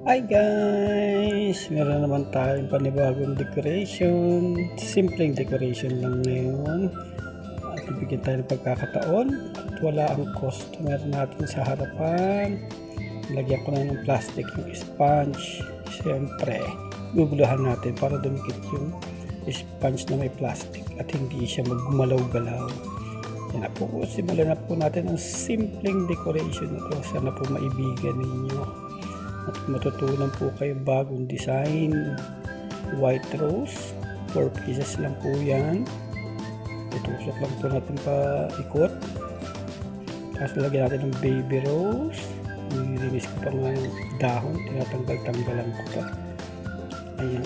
Hi guys! Meron naman tayong panibagong decoration. Simpleng decoration lang ngayon. At ibigyan tayo ng pagkakataon. At wala ang customer natin sa harapan. Lagyan ko na ng plastic yung sponge. Siyempre, guguluhan natin para dumikit yung sponge na may plastic at hindi siya maggumalaw-galaw. Yan na po. Simulan na po natin ang simpleng decoration na to. Sana po maibigan ninyo. At matutunan po kayo bagong design. White rose, 4 pieces lang po yan. Tutusok lang po natin pa ikot. Tapos lagyan natin ng baby rose. Nilinis ko pa nga yung dahon, tinatanggal-tanggalan ko pa. Ayan,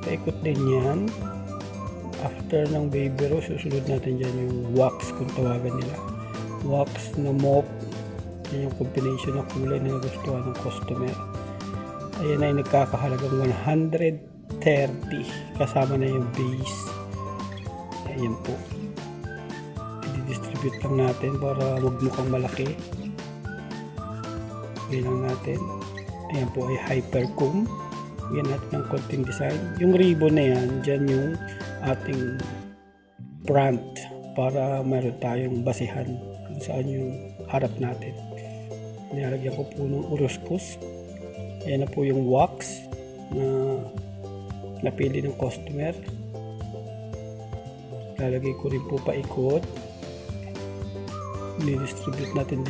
paikot din yan. After ng baby rose, susunod natin dyan yung wax kung tawagan nila, wax na mauve. Yan yung combination ng kulay na nagustuhan ng customer. Ayan ay nagkakahalagang 130 kasama na yung base. Ayan po, i-distribute lang natin para magmukhang malaki. Ayan lang natin. Ayan po ay hypercomb. Ayan natin ng konting design. Yung ribbon na yan, dyan yung ating front para meron tayong basihan kung saan yung harap natin. Nilagyan ko po ng uruskus. Ayan na po yung wax na napili ng customer. Lalagay ko rin po paikot. Dinidistribute natin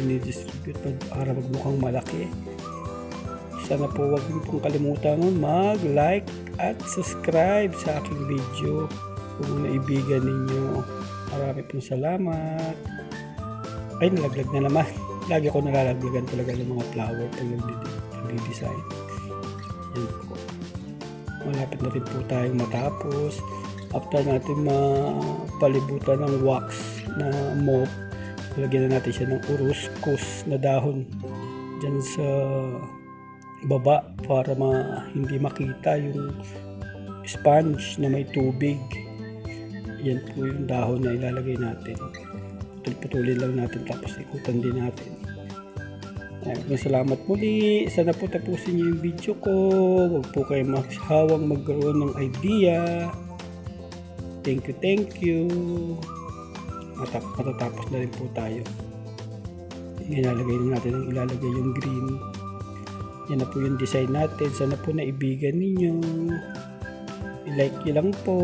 para magmukhang malaki. Sana po huwag niyo pong kalimutan mag-like at subscribe sa aking video kung naibigan ninyo. Marami pong salamat. Ay, nalaglag na naman. Lagi ko nalalaglagan talaga ng mga flower pag nagdi-design. Yan po. Malapit na rin po tayong matapos. After natin mapalibutan ng wax na mauve, lagyan na natin siya ng uruskus na dahon dyan sa baba para hindi makita yung sponge na may tubig. Yan po yung dahon na ilalagay natin. Putulin lang natin tapos ikutan din natin. Maraming salamat muli. Sana po tapusin niyo yung video ko. Huwag po kayo maghawang magkaroon ng idea. Thank you. Matatapos na rin po tayo. Ilalagay natin yung green. Yan na po yung design natin. Sana po naibigan ninyo. I-like nyo lang po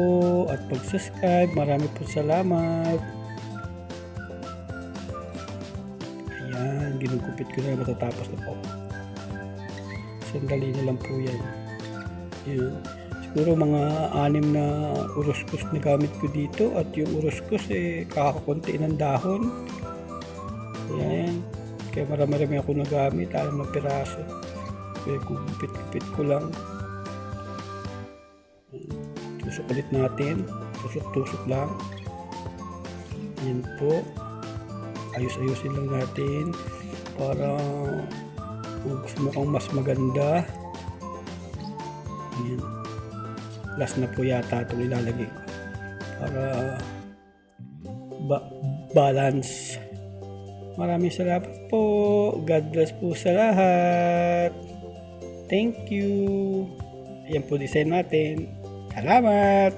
at pag-subscribe. Marami po salamat. Ginugupit ko na matatapos na po. Sandali na lang po yan. Siguro mga 6 na uruskus na gamit ko dito at yung uruskus kakakunti ng dahon. Yan. Kaya marami ako nagamit, 6 na piraso. Kaya gugupit ko lang. Tusok ulit natin. Tusok lang. Yan po. Ayos-ayusin lang natin para mukhang mas maganda. Ayan. Last na po yata itong ilalagay ko para balance. Maraming salamat po. God bless po sa lahat. Thank you. Ayan po design natin. Salamat.